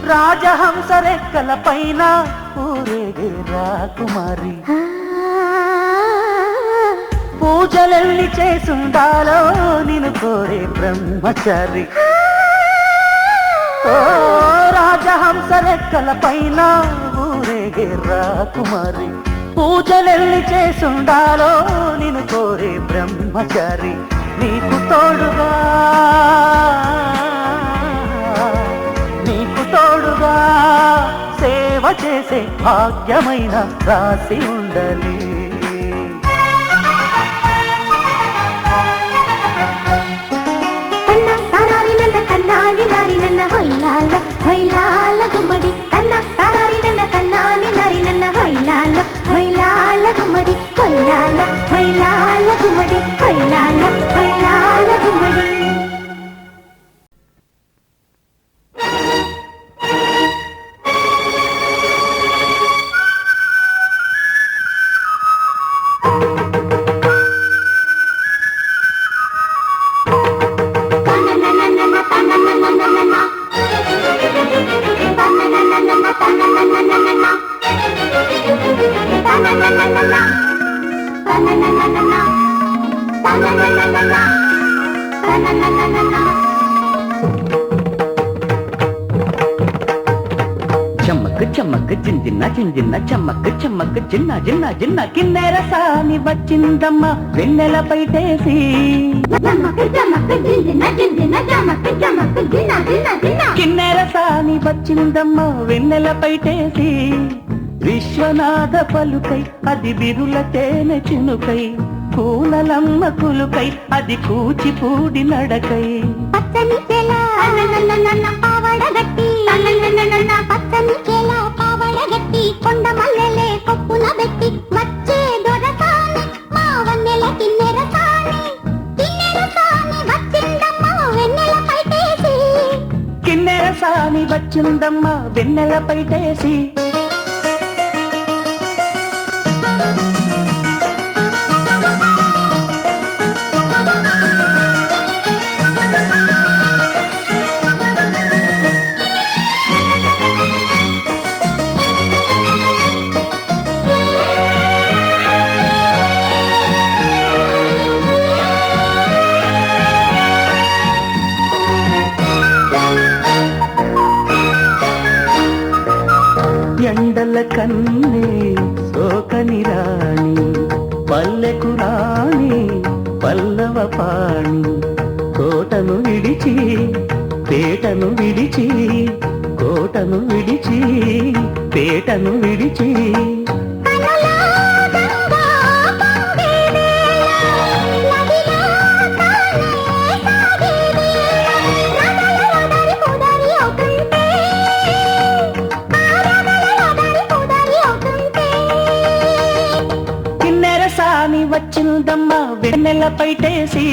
రాజహంస రెక్కల పైన ఊరేగే రాకుమారి పూజలెల్లి చేసుండాలో నిన్ను కోరే బ్రహ్మచారి ఓ రాజహంస రెక్కల పైన ఊరేగే రాకుమారి పూజలెల్లి చేసుండాలో నిన్ను కోరే బ్రహ్మచారి నీకు తోడుగా సేవ చేసే భాగ్యమైన రాసి ఉండాలి గుమ్మడి కన్న సారారి నన్న కన్నాని నారి నన్న హైలాల గుమ్మడి హైలాల గుమ్మడి హైలాల గుమ్మడి చమ్మక్ చమ్మక్ జింజిన్న జింజిన్న చమ్మక్ చమ్మక్ జిన్న జిన్న జిన్న కిన్నెర సాని వచ్చిందమ్మ వెన్నెల పైటేసి కిన్నెర సాని వచ్చిందమ్మ వెన్నెల పైటేసి విశ్వనాథ పలుకై అది బిరుల తేనె చినుకై కూనలమ్మ కులుకై అది కూచిపూడి నడకై పచ్చని పావడగట్టి కొండ మల్లెలే కొప్పున పెట్టి వచ్చే దొరసాని మా వన్నెల కిన్నెర సాని వచ్చిందమ్మ వెన్నెల పైటేసి కిన్నెర సాని వచ్చిందమ్మ వెన్నెల పైటేసి ఎండల కన్నే సోకని రాణి పల్లెకు రాణి పల్లవ పాణి కోటను విడిచి పేటను విడిచి కోటను విడిచి పేటను విడిచి వచ్చిందమ్మ వెన్నెల పైటేసి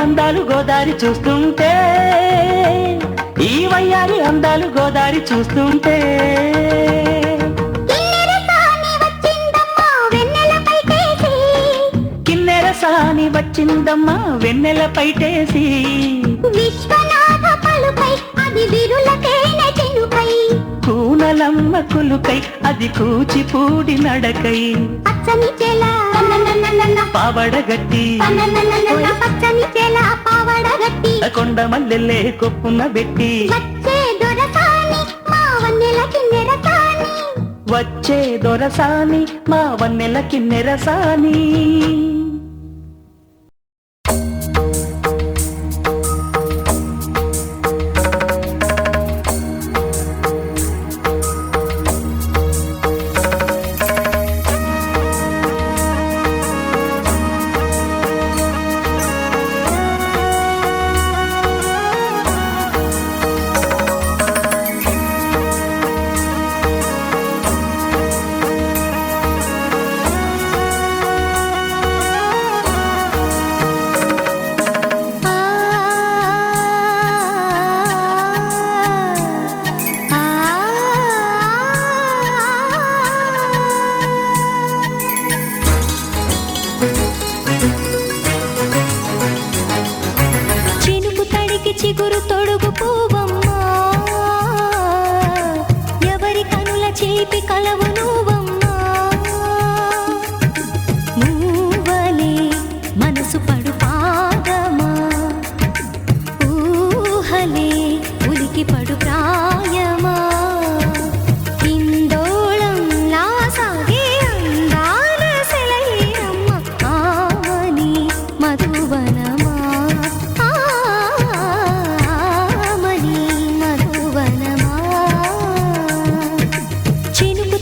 అందాలు గోదారి చూస్తుంటే, ఈ వయ్యారి అందాలు గోదారి చూస్తుంటే, కిన్నెర సాని వచ్చిందమ్మా వెన్నెల పైటేసి, విశ్వనాథ పలుకై అది విరులకైన చెనుకై, కూనలమ్మ కులుకై అది కూచిపూడి నడకై, పచ్చని చెల పావడగట్టి పచ్చని చెల పావడగట్టి, కొండ మల్లెల్లే కొప్పున పెట్టి, వచ్చే దొరసాని మా వన్నెల కిన్నెరసాని, వచ్చే దొరసాని మా వన్నెల కిన్నెరసాని. చిగురు తొడుగు పూవమ్మా, ఎవరి కనుల చేపి కలవు నువ్వమ్మా, నువ్వలే మనసు పడు పాదమా, ఊహలే ఉలికి పడు ప్రాయమా, ఇందోళంలా సాగే అందాల సెలయేరమ్మ, ఆమని మధువనమా, చినుకు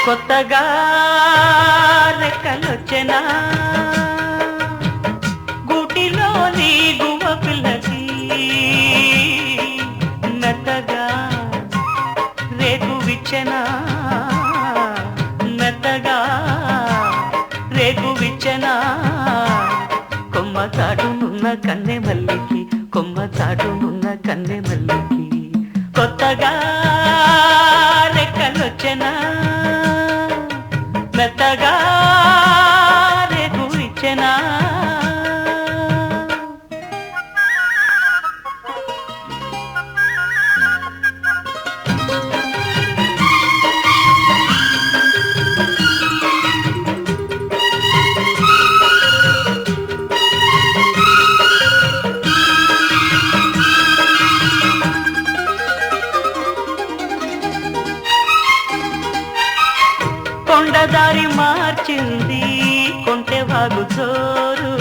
కొత్తగా రెక్కలొచ్చెనా గూటిలోని గువ్వ పిల్లకి మెత్తగా రేగు విచ్చెనా మెత్తగా రేగు విచ్చెనా కొమ్మ చాటునున్న కన్నె మల్లికి కొమ్మ చాటునున్న కన్నె మల్లికి కొత్తగా రెక్కలొచ్చెనా మెత్తగా రేగు ఇచ్చెనా కొండదారి మార్చింది కొంటె వాగు చోరు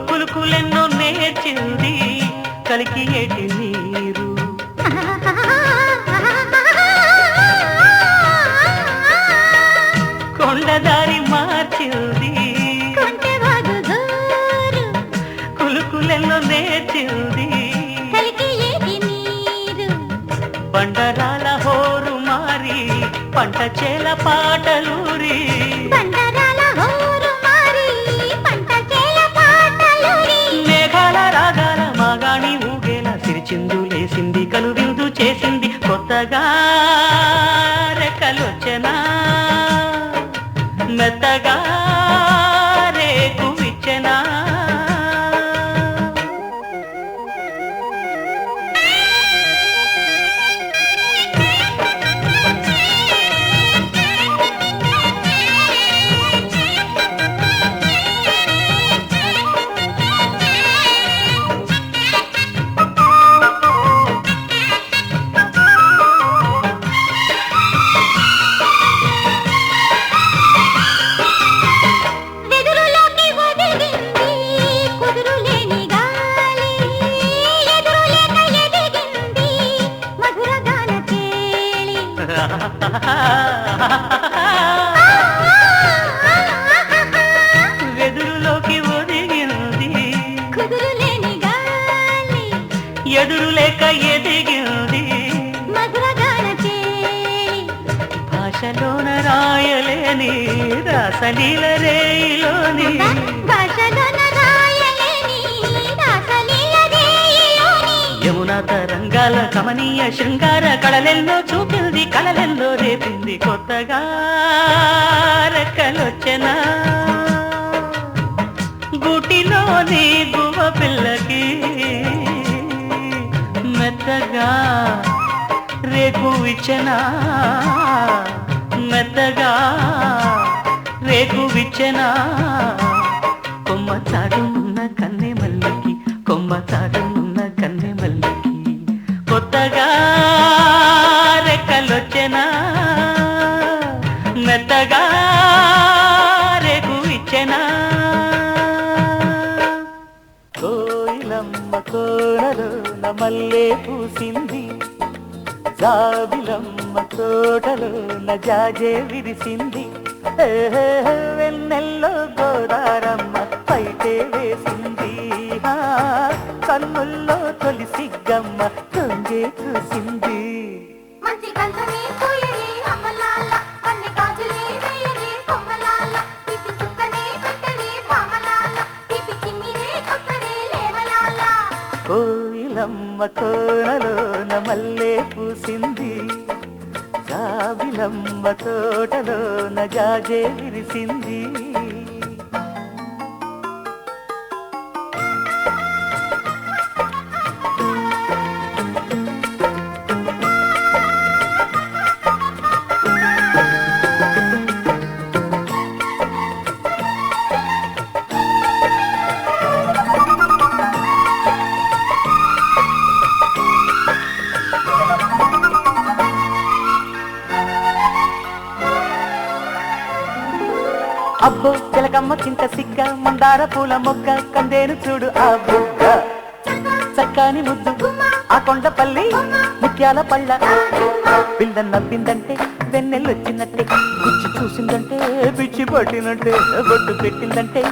కులుకులెన్నో నేర్చింది కలికి ఏటి నీరు కొండదారి మార్చింది కులుకులెన్నో నేర్చింది బండరాల హోరు మారి పంట చేల పాటలూరి మేఘాల రాగాల మాగాణి ఊగేలా సిరిచిందులేసింది కలువిందు చేసింది కొత్తగా రెక్కలొచ్చెనా మెత్తగా రేకు విచ్చెనా వెదురులోకి ఒదిగింది ఎదురు లేక ఎదిగింది భాషలోన రాయలేని రాసలీల రేయిలోని యమునా తరంగాల కమనీయ శృంగార కళలెన్నో చూపింది కళలెన్నో రేపింది కొత్తగా రెక్కలొచ్చెనా గూటిలోని గువ్వ పిల్లకి మెత్తగా రేకు విచ్చెనా మెత్తగా రేకు విచ్చెనా కొమ్మ చాటునున్న కన్నె మల్లికి కొమ్మ చాటునున్న కన్నె మల్లికి కొత్తగా రెక్కలొచ్చెనా మెత్తగా రేకు ఇచ్చెనా కోయిలమ్మ కోనలోన మల్లె పూసింది జాబిలమ్మ తోటలోన జాజే విరిసింది వెన్నెల్లో గోదారమ్మ పైటే వేసింది కన్నుల్లో తొలి సిగ్గమ్మ తొంగే చూసింది కోయిలమ్మ కోనలోన మల్లె పూసింది జాబిలమ్మ తోటలోన జాజే విరిసింది అబ్బో చిలకమ్మ చింత సిగ్గ మందార పూల మొగ్గ కందేను చూడు ఆ బుగ్గ చక్కని ముద్దు ఆ కొండపల్లి ముత్యాల పళ్ళ పిల్ల నవ్విందంటే వెన్నెల్లొచ్చినట్టే గుచ్చి చూసిందంటే పిచ్చి పట్టినట్టే బొట్టు పెట్టిందంటే